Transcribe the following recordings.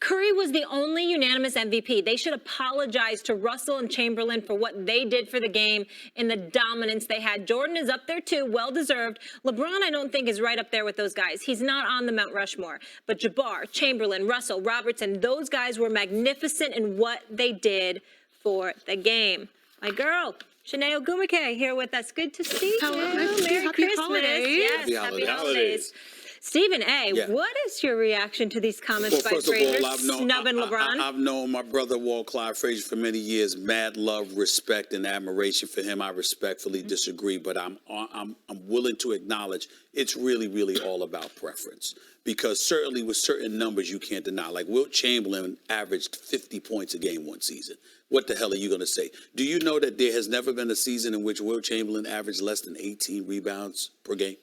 Curry was the only unanimous MVP. They should apologize to Russell and Chamberlain for what they did for the game and the dominance they had. Jordan is up there too, well-deserved. LeBron, I don't think, is right up there with those guys. He's not on the Mount Rushmore. But Jabbar, Chamberlain, Russell, Robertson, those guys were magnificent in what they did for the game. My girl, Shanae Ogumake, here with us. Good to see you. Hello, nice to see you. Merry Happy Christmas. holidays. Yes, happy holidays. Stephen A., what is your reaction to these comments by Frazier snubbing LeBron? I've known my brother Walt Clyde Frazier for many years. Mad love, respect, and admiration for him. I respectfully disagree, but I'm willing to acknowledge it's really all about preference. Because certainly with certain numbers you can't deny. Like Wilt Chamberlain averaged 50 points a game one season. What the hell are you going to say? Do you know that there has never been a season in which Wilt Chamberlain averaged less than 18 rebounds per game?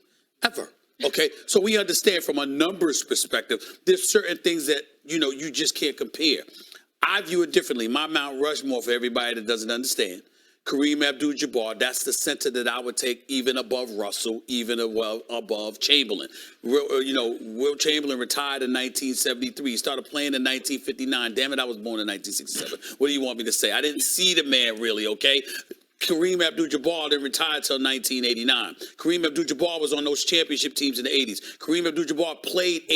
Ever. Okay, so we understand from a numbers perspective, there's certain things that, you just can't compare. I view it differently. My Mount Rushmore, for everybody that doesn't understand, Kareem Abdul-Jabbar, that's the center that I would take even above Russell, even above Chamberlain. Wilt Chamberlain retired in 1973. He started playing in 1959. Damn it, I was born in 1967. What do you want me to say? I didn't see the man really, okay? Kareem Abdul-Jabbar didn't retire until 1989. Kareem Abdul-Jabbar was on those championship teams in the 80s. Kareem Abdul-Jabbar played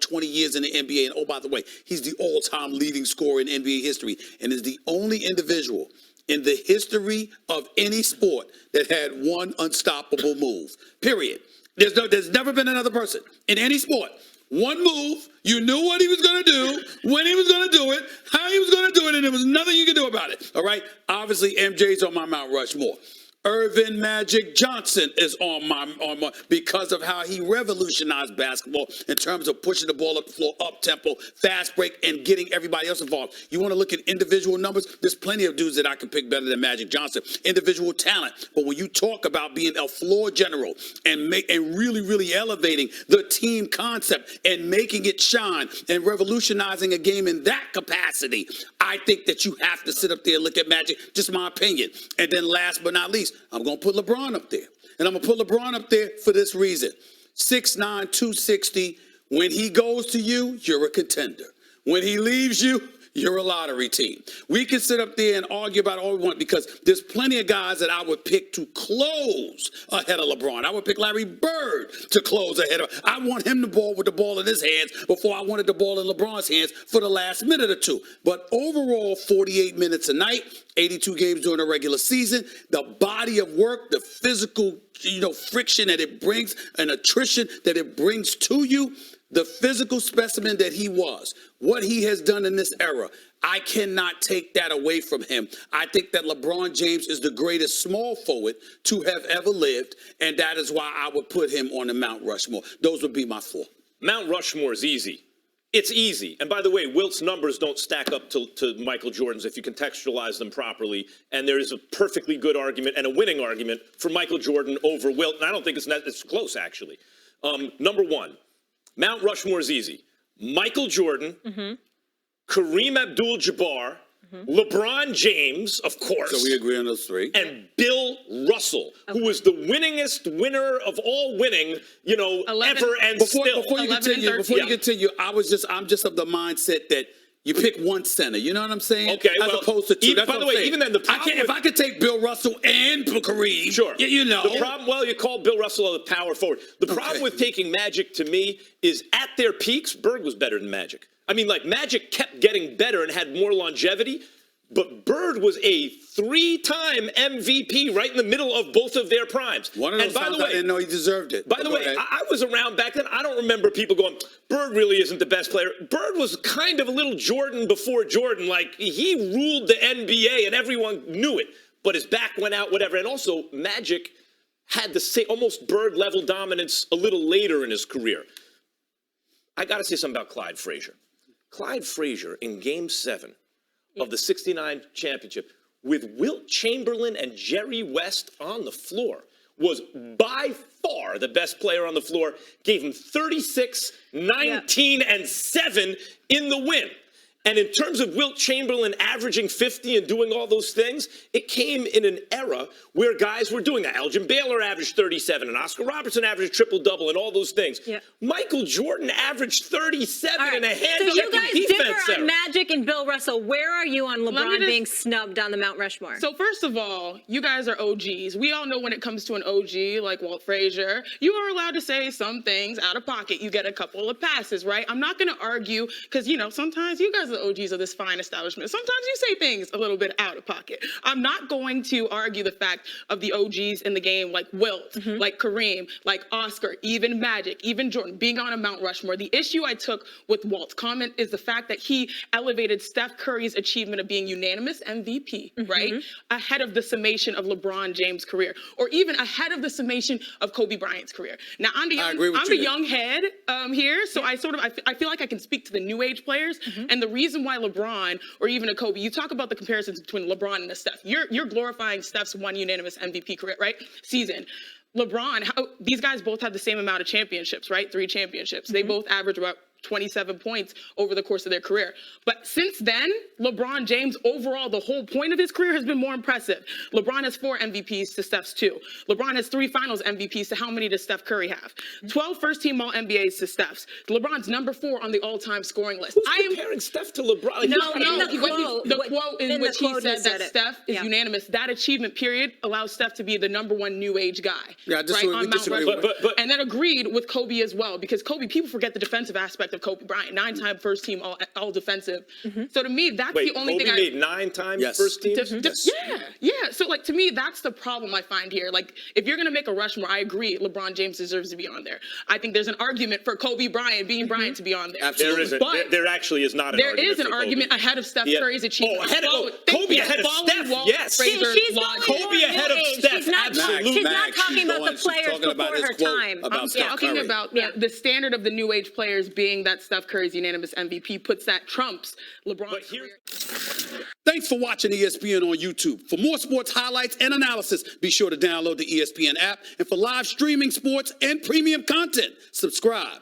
20 years in the NBA. And, oh, by the way, he's the all-time leading scorer in NBA history and is the only individual in the history of any sport that had one unstoppable move, period. There's never been another person in any sport. One move, you knew what he was going to do, when he was going to do it, how he was going to do it, and there was nothing you could do about it. All right? Obviously, MJ's on my Mount Rushmore. Irvin Magic Johnson is on my because of how he revolutionized basketball in terms of pushing the ball up the floor, up tempo, fast break, and getting everybody else involved. You want to look at individual numbers? There's plenty of dudes that I can pick better than Magic Johnson. Individual talent. But when you talk about being a floor general and really elevating the team concept and making it shine and revolutionizing a game in that capacity, I think that you have to sit up there and look at Magic. Just my opinion. And then last but not least, I'm going to put LeBron up there. And I'm going to put LeBron up there for this reason. 6'9", 260. When he goes to you, you're a contender. When he leaves you, you're a lottery team. We can sit up there and argue about all we want because there's plenty of guys that I would pick to close ahead of LeBron. I would pick Larry Bird to close ahead of. I want him with the ball in his hands before I wanted the ball in LeBron's hands for the last minute or two. But overall, 48 minutes a night, 82 games during a regular season, the body of work, the physical, friction that it brings, and attrition that it brings to you, the physical specimen that he was, what he has done in this era, I cannot take that away from him. I think that LeBron James is the greatest small forward to have ever lived, and that is why I would put him on the Mount Rushmore. Those would be my four. Mount Rushmore is easy. It's easy. And by the way, Wilt's numbers don't stack up to Michael Jordan's if you contextualize them properly. And there is a perfectly good argument and a winning argument for Michael Jordan over Wilt. And I don't think it's close, actually. Number one. Mount Rushmore is easy. Michael Jordan, Kareem Abdul-Jabbar, LeBron James, of course. So we agree on those three. And Bill Russell, who was the winningest winner of all winning, 11, ever and before you 11 continue, I'm just of the mindset that you pick one center. You know what I'm saying? Okay. As opposed to two. By the way, even then, if I could take Bill Russell and Kareem, sure. The problem. You call Bill Russell a power forward. The problem with taking Magic to me is at their peaks, Bird was better than Magic. I mean, Magic kept getting better and had more longevity. But Bird was a 3-time MVP right in the middle of both of their primes. One of those times I didn't know he deserved it. By the way, I was around back then. I don't remember people going, Bird really isn't the best player. Bird was kind of a little Jordan before Jordan. Like, he ruled the NBA and everyone knew it. But his back went out, whatever. And also, Magic had the same, almost Bird-level dominance a little later in his career. I got to say something about Clyde Frazier. Clyde Frazier in Game 7 of the 69 championship with Wilt Chamberlain and Jerry West on the floor was by far the best player on the floor, gave him 36, 19, and 7 in the win. And in terms of Wilt Chamberlain averaging 50 and doing all those things, it came in an era where guys were doing that. Elgin Baylor averaged 37 and Oscar Robertson averaged triple-double and all those things. Yeah. Michael Jordan averaged 37 All right. and a So handle you at the guys defense differ on era. Magic and Bill Russell. Where are you on LeBron being snubbed on the Mount Rushmore? So first of all, you guys are OGs. We all know when it comes to an OG like Walt Frazier, you are allowed to say some things out of pocket. You get a couple of passes, right? I'm not going to argue because, you know, sometimes you guys are the OGs of this fine establishment. Sometimes you say things a little bit out of pocket. I'm not going to argue the fact of the OGs in the game like Wilt, like Kareem, like Oscar, even Magic, even Jordan being on a Mount Rushmore. The issue I took with Walt's comment is the fact that he elevated Steph Curry's achievement of being unanimous MVP, right? Ahead of the summation of LeBron James' career, or even ahead of the summation of Kobe Bryant's career. Now, I'm the young head here, so I feel like I can speak to the new age players, and the reason why LeBron or even a Kobe, you talk about the comparisons between LeBron and a Steph. You're glorifying Steph's one unanimous MVP career, right? Season. LeBron, these guys both have the same amount of championships, right? 3 championships. They both average about 27 points over the course of their career. But since then, LeBron James, overall, the whole point of his career has been more impressive. LeBron has 4 MVPs to Steph's 2. LeBron has 3 finals MVPs to how many does Steph Curry have? 12 first-team All-NBAs to Steph's. LeBron's number 4 on the all-time scoring list. Who's comparing Steph to LeBron? Like, The quote in which he said that Steph is Yeah. unanimous. That achievement period allows Steph to be the number 1 new age guy. Yeah, I disagree- right, we on Mount disagree Rushmore. with And then agreed with Kobe as well, because Kobe, people forget the defensive aspect of Kobe Bryant, 9-time first team all defensive. So to me, that's Wait, the only Kobe thing made 9 times Yes. first team? Yeah. So like to me, that's the problem I find here. Like if you're gonna make a Rushmore, I agree, LeBron James deserves to be on there. I think there's an argument for Kobe Bryant being Bryant to be on there. Absolutely. There isn't. But There actually is not an there argument is an for Kobe. argument ahead of Steph Yeah. Curry's achievement. Kobe ahead of Steph, yes. She's going Kobe more ahead new of age. Steph, She's not, absolutely. she's not Max, talking she's about going- the she's players talking about before his her quote time. about I'm Steph talking Curry. about Yeah. the standard of the new age players being that Steph Curry's unanimous MVP puts that trumps LeBron's But here- career. Thanks for watching ESPN on YouTube. For more sports highlights and analysis, be sure to download the ESPN app. And for live streaming sports and premium content, subscribe.